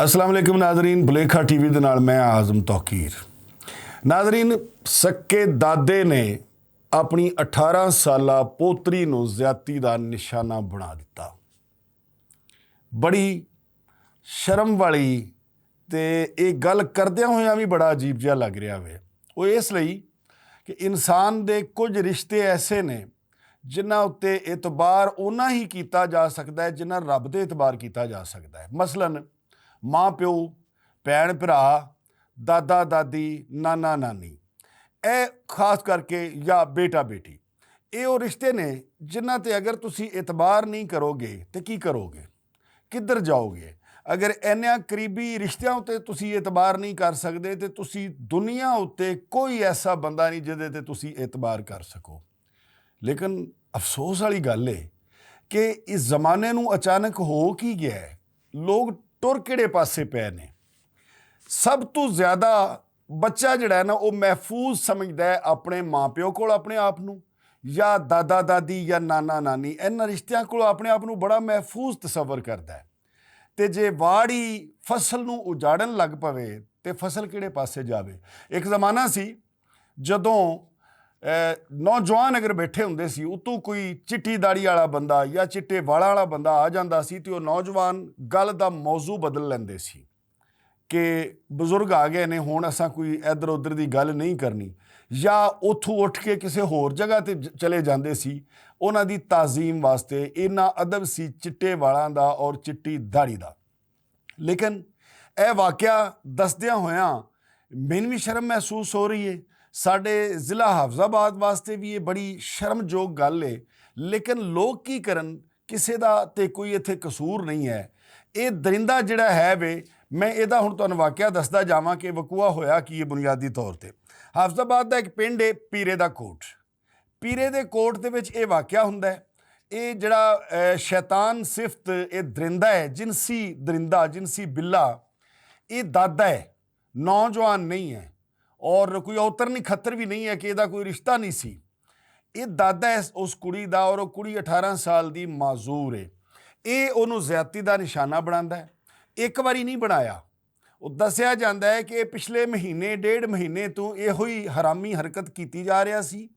अस्सलाम वालेकुम नाजरीन, भुलेखा टीवी ਦੇ ਨਾਲ मैं आज़म तौकीर। नाजरीन, सक्के दादे ने ਆਪਣੀ 18 ਸਾਲਾ ਪੋਤਰੀ ਨੂੰ ਜ਼ਿਆਦਤੀ ਦਾ ਨਿਸ਼ਾਨਾ ਬਣਾ ਦਿੱਤਾ। ਬੜੀ ਸ਼ਰਮ ਵਾਲੀ ਤੇ ਇਹ ਗੱਲ ਕਰਦਿਆਂ ਹੋਇਆਂ ਵੀ ਬੜਾ ਅਜੀਬ ਜਿਹਾ ਲੱਗ ਰਿਹਾ ਵੇ। ਉਹ ਇਸ ਲਈ ਕਿ ਇਨਸਾਨ ਦੇ ਕੁਝ ਰਿਸ਼ਤੇ ਐਸੇ ਨੇ ਜਿਨ੍ਹਾਂ ਉੱਤੇ ਇਤਬਾਰ ਉਨਾ ਹੀ ਕੀਤਾ ਜਾ ਸਕਦਾ ਹੈ ਜਿੰਨਾ ਰੱਬ ਦੇ ਇਤਬਾਰ ਕੀਤਾ ਜਾ ਸਕਦਾ ਹੈ। ਮਸਲਨ ਮਾਂ ਪਿਓ, ਭੈਣ ਭਰਾ, ਦਾਦਾ ਦਾਦੀ, ਨਾਨਾ ਨਾਨੀ, ਇਹ ਖਾਸ ਕਰਕੇ ਜਾਂ ਬੇਟਾ ਬੇਟੀ, ਇਹ ਉਹ ਰਿਸ਼ਤੇ ਨੇ ਜਿਨ੍ਹਾਂ 'ਤੇ ਅਗਰ ਤੁਸੀਂ ਇਤਬਾਰ ਨਹੀਂ ਕਰੋਗੇ ਤਾਂ ਕੀ ਕਰੋਗੇ, ਕਿੱਧਰ ਜਾਓਗੇ। ਅਗਰ ਇੰਨਿਆਂ ਕਰੀਬੀ ਰਿਸ਼ਤਿਆਂ ਉੱਤੇ ਤੁਸੀਂ ਇਤਬਾਰ ਨਹੀਂ ਕਰ ਸਕਦੇ ਤਾਂ ਤੁਸੀਂ ਦੁਨੀਆ ਉੱਤੇ ਕੋਈ ਐਸਾ ਬੰਦਾ ਨਹੀਂ ਜਿਹਦੇ 'ਤੇ ਤੁਸੀਂ ਇਤਬਾਰ ਕਰ ਸਕੋ। ਲੇਕਿਨ ਅਫਸੋਸ ਵਾਲੀ ਗੱਲ ਹੈ ਕਿ ਇਸ ਜ਼ਮਾਨੇ ਨੂੰ ਅਚਾਨਕ ਹੋ ਕੀ ਗਿਆ ਹੈ, ਲੋਕ ਟੁਰ ਕਿਹੜੇ ਪਾਸੇ ਪਏ ਨੇ। ਸਭ ਤੋਂ ਜ਼ਿਆਦਾ ਬੱਚਾ ਜਿਹੜਾ ਹੈ ਨਾ ਉਹ ਮਹਿਫੂਜ਼ ਸਮਝਦਾ ਹੈ ਆਪਣੇ ਮਾਂ ਪਿਓ ਕੋਲ ਆਪਣੇ ਆਪ ਨੂੰ, ਜਾਂ ਦਾਦਾ ਦਾਦੀ ਜਾਂ ਨਾਨਾ ਨਾਨੀ, ਇਹਨਾਂ ਰਿਸ਼ਤਿਆਂ ਕੋਲ ਆਪਣੇ ਆਪ ਨੂੰ ਬੜਾ ਮਹਿਫੂਜ਼ ਤਸੱਵਰ ਕਰਦਾ ਹੈ। ਅਤੇ ਜੇ ਵਾੜੀ ਫਸਲ ਨੂੰ ਉਜਾੜਨ ਲੱਗ ਪਵੇ ਤਾਂ ਫਸਲ ਕਿਹੜੇ ਪਾਸੇ ਜਾਵੇ। ਇੱਕ ਜ਼ਮਾਨਾ ਸੀ ਜਦੋਂ ਨੌਜਵਾਨ ਅਗਰ ਬੈਠੇ ਹੁੰਦੇ ਸੀ, ਉਤੋਂ ਕੋਈ ਚਿੱਟੀ ਦਾੜੀ ਵਾਲਾ ਬੰਦਾ ਜਾਂ ਚਿੱਟੇ ਵਾਲਾਂ ਵਾਲਾ ਬੰਦਾ ਆ ਜਾਂਦਾ ਸੀ ਅਤੇ ਉਹ ਨੌਜਵਾਨ ਗੱਲ ਦਾ ਮੌਜ਼ੂ ਬਦਲ ਲੈਂਦੇ ਸੀ ਕਿ ਬਜ਼ੁਰਗ ਆ ਗਏ ਨੇ, ਹੁਣ ਅਸਾਂ ਕੋਈ ਇੱਧਰ ਉੱਧਰ ਦੀ ਗੱਲ ਨਹੀਂ ਕਰਨੀ, ਜਾਂ ਉੱਥੋਂ ਉੱਠ ਕੇ ਕਿਸੇ ਹੋਰ ਜਗ੍ਹਾ 'ਤੇ ਚਲੇ ਜਾਂਦੇ ਸੀ। ਉਹਨਾਂ ਦੀ ਤਾਜ਼ੀਮ ਵਾਸਤੇ ਇੰਨਾ ਅਦਬ ਸੀ ਚਿੱਟੇ ਵਾਲਾਂ ਦਾ ਔਰ ਚਿੱਟੀ ਦਾੜੀ ਦਾ। ਲੇਕਿਨ ਇਹ ਵਾਕਿਆ ਦੱਸਦਿਆਂ ਹੋਇਆਂ ਮੈਨੂੰ ਵੀ ਸ਼ਰਮ ਮਹਿਸੂਸ ਹੋ ਰਹੀ ਹੈ। ਸਾਡੇ ਜ਼ਿਲ੍ਹਾ ਹਾਫਜ਼ਾਬਾਦ ਵਾਸਤੇ ਵੀ ਇਹ ਬੜੀ ਸ਼ਰਮਯੋਗ ਗੱਲ ਹੈ। ਲੇਕਿਨ ਲੋਕ ਕੀ ਕਰਨ, ਕਿਸੇ ਦਾ ਤੇ ਕੋਈ ਇੱਥੇ ਕਸੂਰ ਨਹੀਂ ਹੈ। ਇਹ ਦਰਿੰਦਾ ਜਿਹੜਾ ਹੈ ਵੇ, ਮੈਂ ਇਹਦਾ ਹੁਣ ਤੁਹਾਨੂੰ ਵਾਕਿਆ ਦੱਸਦਾ ਜਾਵਾਂ ਕਿ ਵਕੂਆ ਹੋਇਆ ਕੀ ਹੈ। ਬੁਨਿਆਦੀ ਤੌਰ 'ਤੇ ਹਾਫਜ਼ਾਬਾਦ ਦਾ ਇੱਕ ਪਿੰਡ ਹੈ ਪੀਰੇ ਦਾ ਕੋਟ। ਪੀਰੇ ਦੇ ਕੋਟ ਦੇ ਵਿੱਚ ਇਹ ਵਾਕਿਆ ਹੁੰਦਾ ਹੈ। ਇਹ ਜਿਹੜਾ ਸ਼ੈਤਾਨ ਸਿਫਤ, ਇਹ ਦਰਿੰਦਾ ਹੈ, ਜਿਨਸੀ ਦਰਿੰਦਾ, ਜਿਨਸੀ ਬਿੱਲਾ, ਇਹ ਦਾਦਾ ਹੈ, ਨੌਜਵਾਨ ਨਹੀਂ ਹੈ ਔਰ ਕੋਈ ਔਤਰ ਨਹੀਂ ਖੱਤਰ ਵੀ ਨਹੀਂ ਹੈ ਕਿ ਇਹਦਾ ਕੋਈ ਰਿਸ਼ਤਾ ਨਹੀਂ ਸੀ। ਇਹ ਦਾਦਾ ਹੈ ਉਸ ਕੁੜੀ ਦਾ ਔਰ ਉਹ ਕੁੜੀ 18 ਸਾਲ ਦੀ ਮਾਜ਼ੂਰ ਹੈ। ਇਹ ਉਹਨੂੰ ਜ਼ਿਆਦਤੀ ਦਾ ਨਿਸ਼ਾਨਾ ਬਣਾਉਂਦਾ ਹੈ। ਇੱਕ ਵਾਰੀ ਨਹੀਂ ਬਣਾਇਆ, ਉਹ ਦੱਸਿਆ ਜਾਂਦਾ ਹੈ ਕਿ ਇਹ ਪਿਛਲੇ ਮਹੀਨੇ, 1.5 ਮਹੀਨੇ ਤੋਂ ਇਹੋ ਹੀ ਹਰਾਮੀ ਹਰਕਤ ਕੀਤੀ ਜਾ ਰਿਹਾ ਸੀ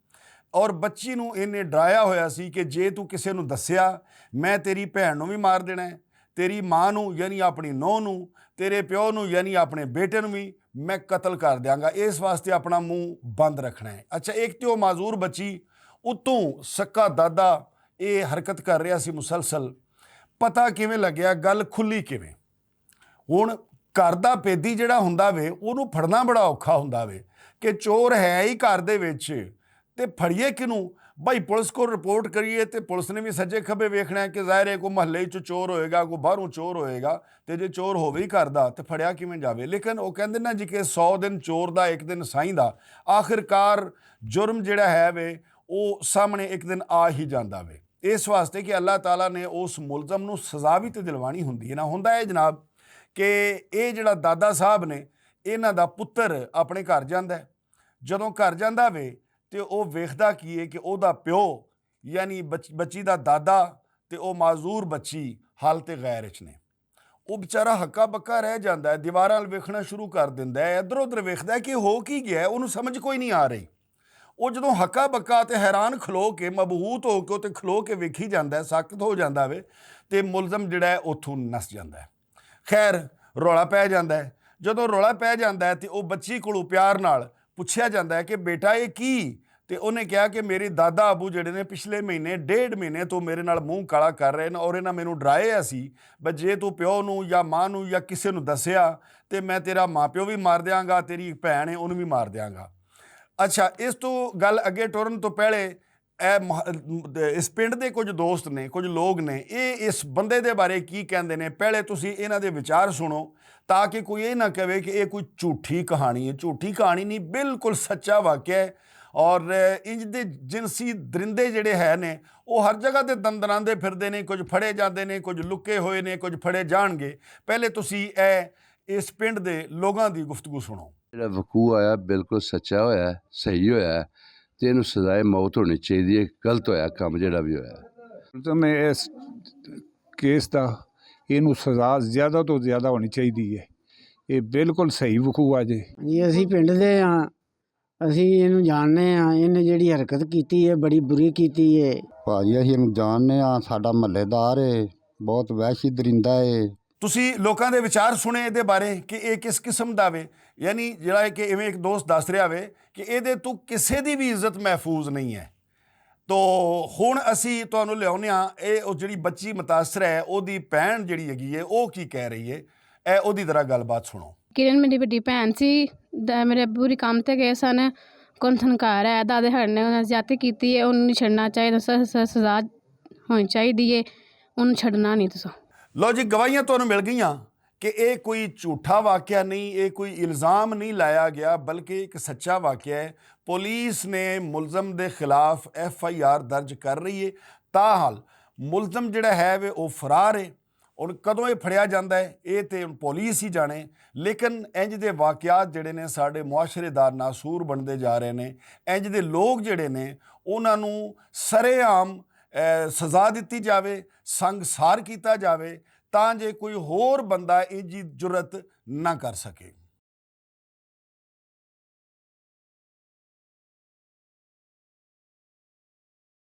ਔਰ ਬੱਚੀ ਨੂੰ ਇਹਨੇ ਡਰਾਇਆ ਹੋਇਆ ਸੀ ਕਿ ਜੇ ਤੂੰ ਕਿਸੇ ਨੂੰ ਦੱਸਿਆ ਮੈਂ ਤੇਰੀ ਭੈਣ ਨੂੰ ਵੀ ਮਾਰ ਦੇਣਾ ਹੈ, ਤੇਰੀ ਮਾਂ ਨੂੰ ਯਾਨੀ ਆਪਣੀ ਨੂੰਹ ਨੂੰ, ਤੇਰੇ ਪਿਓ ਨੂੰ ਯਾਨੀ ਆਪਣੇ ਬੇਟੇ ਨੂੰ ਵੀ ਮੈਂ ਕਤਲ ਕਰ ਦਿਆਂਗਾ, ਇਸ ਵਾਸਤੇ ਆਪਣਾ ਮੂੰਹ ਬੰਦ ਰੱਖਣਾ ਹੈ। ਅੱਛਾ, ਇੱਕ ਤਾਂ ਉਹ ਮਾਜ਼ੂਰ ਬੱਚੀ, ਉੱਤੋਂ ਸੱਕਾ ਦਾਦਾ ਇਹ ਹਰਕਤ ਕਰ ਰਿਹਾ ਸੀ ਮੁਸਲਸਲ। ਪਤਾ ਕਿਵੇਂ ਲੱਗਿਆ, ਗੱਲ ਖੁੱਲੀ ਕਿਵੇਂ। ਹੁਣ ਘਰ ਦਾ ਭੇਦੀ ਜਿਹੜਾ ਹੁੰਦਾ ਵੇ ਉਹਨੂੰ ਫੜਨਾ ਬੜਾ ਔਖਾ ਹੁੰਦਾ ਵੇ ਕਿ ਚੋਰ ਹੈ ਹੀ ਘਰ ਦੇ ਵਿੱਚ, ਤੇ ਫੜੀਏ ਕਿਹਨੂੰ। ਭਾਈ ਪੁਲਿਸ ਕੋਲ ਰਿਪੋਰਟ ਕਰੀਏ ਤੇ ਪੁਲਿਸ ਨੇ ਵੀ ਸੱਜੇ ਖੱਬੇ ਵੇਖਣਾ ਕਿ ਜ਼ਾਹਿਰ ਹੈ ਕੋਈ ਮਹੱਲੇ 'ਚ ਚੋਰ ਹੋਏਗਾ, ਕੋਈ ਬਾਹਰੋਂ ਚੋਰ ਹੋਏਗਾ, ਤੇ ਜੇ ਚੋਰ ਹੋਵੇ ਹੀ ਘਰ ਦਾ ਤੇ ਫੜਿਆ ਕਿਵੇਂ ਜਾਵੇ। ਲੇਕਿਨ ਉਹ ਕਹਿੰਦੇ ਨਾ ਜੀ ਕਿ 100 ਦਿਨ ਚੋਰ ਦਾ, ਇੱਕ ਦਿਨ ਸਾਈਂ ਦਾ। ਆਖਿਰਕਾਰ ਜੁਰਮ ਜਿਹੜਾ ਹੈ ਵੇ ਉਹ ਸਾਹਮਣੇ ਇੱਕ ਦਿਨ ਆ ਹੀ ਜਾਂਦਾ ਵੇ। ਇਸ ਵਾਸਤੇ ਕਿ ਅੱਲਾਹ ਤਾਲਾ ਨੇ ਉਸ ਮੁਲਜ਼ਮ ਨੂੰ ਸਜ਼ਾ ਵੀ ਤੇ ਦਿਲਵਾਣੀ ਹੁੰਦੀ ਹੈ ਨਾ। ਹੁੰਦਾ ਹੈ ਜਨਾਬ ਕਿ ਇਹ ਜਿਹੜਾ ਦਾਦਾ ਸਾਹਿਬ ਨੇ, ਇਹਨਾਂ ਦਾ ਪੁੱਤਰ ਆਪਣੇ ਘਰ ਜਾਂਦਾ ਹੈ। ਜਦੋਂ ਘਰ ਜਾਂਦਾ ਵੇ ਤੇ ਉਹ ਵੇਖਦਾ ਕੀ ਹੈ ਕਿ ਉਹਦਾ ਪਿਓ ਯਾਨੀ ਬੱਚੀ ਦਾ ਦਾਦਾ ਤੇ ਉਹ ਮਾਜ਼ੂਰ ਬੱਚੀ ਹਾਲਤ ਗੈਰ 'ਚ ਨੇ। ਉਹ ਵਿਚਾਰਾ ਹੱਕਾ ਬੱਕਾ ਰਹਿ ਜਾਂਦਾ ਹੈ, ਦੀਵਾਰਾਂ ਵੱਲ ਵੇਖਣਾ ਸ਼ੁਰੂ ਕਰ ਦਿੰਦਾ ਹੈ, ਇੱਧਰ ਉੱਧਰ ਵੇਖਦਾ ਕਿ ਹੋ ਕੀ ਗਿਆ, ਉਹਨੂੰ ਸਮਝ ਕੋਈ ਨਹੀਂ ਆ ਰਹੀ। ਉਹ ਜਦੋਂ ਹੱਕਾ ਬੱਕਾ ਤੇ ਹੈਰਾਨ ਖਲੋ ਕੇ, ਮਬਹੂਤ ਹੋ ਕੇ ਉੱਤੇ ਖਲੋ ਕੇ ਵੇਖੀ ਜਾਂਦਾ, ਸਖਤ ਹੋ ਜਾਂਦਾ ਵੇ, ਤੇ ਮੁਲਜ਼ਮ ਜਿਹੜਾ ਹੈ ਉੱਥੋਂ ਨੱਸ ਜਾਂਦਾ ਹੈ। ਖੈਰ ਰੌਲਾ ਪੈ ਜਾਂਦਾ ਹੈ। ਜਦੋਂ ਰੌਲਾ ਪੈ ਜਾਂਦਾ ਹੈ ਤੇ ਉਹ ਬੱਚੀ ਕੋਲੋਂ ਪਿਆਰ ਨਾਲ ਪੁੱਛਿਆ ਜਾਂਦਾ ਹੈ ਕਿ ਬੇਟਾ ਇਹ ਕੀ, ਤੇ ਉਹਨੇ ਕਿਹਾ ਕਿ ਮੇਰੇ ਦਾਦਾ ਆਬੂ ਜਿਹੜੇ ਨੇ ਪਿਛਲੇ ਮਹੀਨੇ, 1.5 ਮਹੀਨੇ ਤੋਂ ਮੇਰੇ ਨਾਲ ਮੂੰਹ ਕਾਲਾ ਕਰ ਰਹੇ ਨੇ ਔਰ ਇਹਨਾਂ ਮੈਨੂੰ ਡਰਾਇਆ ਸੀ ਬਈ ਜੇ ਤੂੰ ਪਿਓ ਨੂੰ ਜਾਂ ਮਾਂ ਨੂੰ ਜਾਂ ਕਿਸੇ ਨੂੰ ਦੱਸਿਆ ਤੇ ਮੈਂ ਤੇਰਾ ਮਾਂ ਪਿਓ ਵੀ ਮਾਰ ਦਿਆਂਗਾ, ਤੇਰੀ ਭੈਣ ਹੈ ਉਹਨੂੰ ਵੀ ਮਾਰ ਦਿਆਂਗਾ। ਅੱਛਾ, ਇਸ ਤੋਂ ਗੱਲ ਅੱਗੇ ਟੁਰਨ ਤੋਂ ਪਹਿਲੇ ਇਸ ਪਿੰਡ ਦੇ ਕੁਝ ਦੋਸਤ ਨੇ, ਕੁਝ ਲੋਕ ਨੇ, ਇਹ ਇਸ ਬੰਦੇ ਦੇ ਬਾਰੇ ਕੀ ਕਹਿੰਦੇ ਨੇ, ਪਹਿਲੇ ਤੁਸੀਂ ਇਹਨਾਂ ਦੇ ਵਿਚਾਰ ਸੁਣੋ ਤਾਂ ਕਿ ਕੋਈ ਇਹ ਨਾ ਕਹੇ ਕਿ ਇਹ ਕੋਈ ਝੂਠੀ ਕਹਾਣੀ ਹੈ। ਝੂਠੀ ਕਹਾਣੀ ਨਹੀਂ, ਬਿਲਕੁਲ ਸੱਚਾ ਵਾਕਿਆ ਹੈ। ਔਰ ਇੰਜ ਦੇ ਜਿਨਸੀ ਦਰਿੰਦੇ ਜਿਹੜੇ ਹੈ ਨੇ ਉਹ ਹਰ ਜਗ੍ਹਾ 'ਤੇ ਦੰਦਰਾਉਂਦੇ ਫਿਰਦੇ ਨੇ, ਕੁਝ ਫੜੇ ਜਾਂਦੇ ਨੇ, ਕੁਝ ਲੁਕੇ ਹੋਏ ਨੇ, ਕੁਝ ਫੜੇ ਜਾਣਗੇ। ਪਹਿਲੇ ਤੁਸੀਂ ਇਸ ਪਿੰਡ ਦੇ ਲੋਕਾਂ ਦੀ ਗੁਫ਼ਤਗੂ ਸੁਣੋ। ਜਿਹੜਾ ਵਕੂਆ ਹੋਇਆ ਬਿਲਕੁਲ ਸੱਚਾ ਹੋਇਆ, ਸਹੀ ਹੋਇਆ, ਤੇ ਇਹਨੂੰ ਸਜ਼ਾਏ ਮੌਤ ਹੋਣੀ ਚਾਹੀਦੀ ਹੈ। ਗਲਤ ਹੋਇਆ ਕੰਮ ਜਿਹੜਾ ਵੀ ਹੋਇਆ। ਤਾਂ ਮੈਂ ਇਸ ਕੇਸ ਦਾ ਇਹਨੂੰ ਸਜ਼ਾ ਜ਼ਿਆਦਾ ਤੋਂ ਜ਼ਿਆਦਾ ਹੋਣੀ ਚਾਹੀਦੀ ਹੈ। ਇਹ ਬਿਲਕੁਲ ਸਹੀ ਵਕੂਆ ਜੇ। ਜੀ ਅਸੀਂ ਪਿੰਡ ਦੇ ਹਾਂ, ਅਸੀਂ ਇਹਨੂੰ ਜਾਣਦੇ ਹਾਂ। ਇਹਨੇ ਜਿਹੜੀ ਹਰਕਤ ਕੀਤੀ ਹੈ ਬੜੀ ਬੁਰੀ ਕੀਤੀ ਹੈ। ਭਾਜੀ ਅਸੀਂ ਇਹਨੂੰ ਜਾਣਦੇ ਹਾਂ, ਸਾਡਾ ਮਹੱਲੇਦਾਰ ਏ, ਬਹੁਤ ਵਹਿਸ਼ੀ ਦਰਿੰਦਾ ਏ। ਤੁਸੀਂ ਲੋਕਾਂ ਦੇ ਵਿਚਾਰ ਸੁਣੇ ਇਹਦੇ ਬਾਰੇ ਕਿ ਇਹ ਕਿਸ ਕਿਸਮ ਦਾ ਵੇ, ਯਾਨੀ ਜਿਹੜਾ ਕਿ ਇਵੇਂ ਇੱਕ ਦੋਸਤ ਦੱਸ ਰਿਹਾ ਵੇ ਕਿ ਇਹਦੇ ਤੋਂ ਕਿਸੇ ਦੀ ਵੀ ਇੱਜ਼ਤ ਮਹਿਫੂਜ਼ ਨਹੀਂ ਹੈ। ਤੋ ਹੁਣ ਅਸੀਂ ਤੁਹਾਨੂੰ ਲਿਆਉਂਦੇ ਹਾਂ ਇਹ ਉਹ ਜਿਹੜੀ ਬੱਚੀ ਮੁਤਾਸਰ ਹੈ ਉਹਦੀ ਭੈਣ ਜਿਹੜੀ ਹੈਗੀ ਹੈ ਉਹ ਕੀ ਕਹਿ ਰਹੀ ਹੈ, ਇਹ ਉਹਦੀ ਤਰ੍ਹਾਂ ਗੱਲਬਾਤ ਸੁਣੋ। ਕਿਰਨ ਮੇਰੀ ਵੱਡੀ ਭੈਣ ਸੀ। ਮੇਰੇ ਅੱਬੂ ਪੂਰੀ ਕੰਮ ਤੇ ਗਏ ਸਨ। ਕੌਣ ਘਰ ਹੈ, ਦਾਦੇ ਸਾਡੇ ਨੇ ਉਹਨਾਂ ਜ਼ਿਆਦਤੀ ਕੀਤੀ ਹੈ, ਉਹਨੂੰ ਨਹੀਂ ਛੱਡਣਾ ਚਾਹੀਦਾ। ਸਜ਼ਾ ਹੋਣੀ ਚਾਹੀਦੀ ਹੈ, ਉਹਨੂੰ ਛੱਡਣਾ ਨਹੀਂ। ਤੁਸੀਂ ਲਓ ਜੀ, ਗਵਾਹੀਆਂ ਤੁਹਾਨੂੰ ਮਿਲ ਗਈਆਂ ਕਿ ਇਹ ਕੋਈ ਝੂਠਾ ਵਾਕਿਆ ਨਹੀਂ, ਇਹ ਕੋਈ ਇਲਜ਼ਾਮ ਨਹੀਂ ਲਾਇਆ ਗਿਆ, ਬਲਕਿ ਇੱਕ ਸੱਚਾ ਵਾਕਿਆ ਹੈ। ਪੁਲਿਸ ਨੇ ਮੁਲਜ਼ਮ ਦੇ ਖਿਲਾਫ FIR ਦਰਜ ਕਰ ਰਹੀ ਹੈ। ਤਾਹਾਲ ਮੁਲਜ਼ਮ ਜਿਹੜਾ ਹੈ ਵੇ ਉਹ ਫਰਾਰ ਹੈ। ਹੁਣ ਕਦੋਂ ਇਹ ਫੜਿਆ ਜਾਂਦਾ ਹੈ ਇਹ ਤੇ ਹੁਣ ਪੁਲਿਸ ਹੀ ਜਾਣੇ, ਲੇਕਿਨ ਇੰਜ ਦੇ ਵਾਕਿਆਤ ਜਿਹੜੇ ਨੇ ਸਾਡੇ ਮੁਆਸ਼ਰੇ ਦਾ ਨਾਸੂਰ ਬਣਦੇ ਜਾ ਰਹੇ ਨੇ। ਇੰਜ ਦੇ ਲੋਕ ਜਿਹੜੇ ਨੇ ਉਹਨਾਂ ਨੂੰ ਸਰੇਆਮ ਸਜ਼ਾ ਦਿੱਤੀ ਜਾਵੇ, ਸੰਗਸਾਰ ਕੀਤਾ ਜਾਵੇ, ਤਾਂ ਜੇ ਕੋਈ ਹੋਰ ਬੰਦਾ ਇੰਜੀ ਜੁਰਤ ਨਾ ਕਰ ਸਕੇ।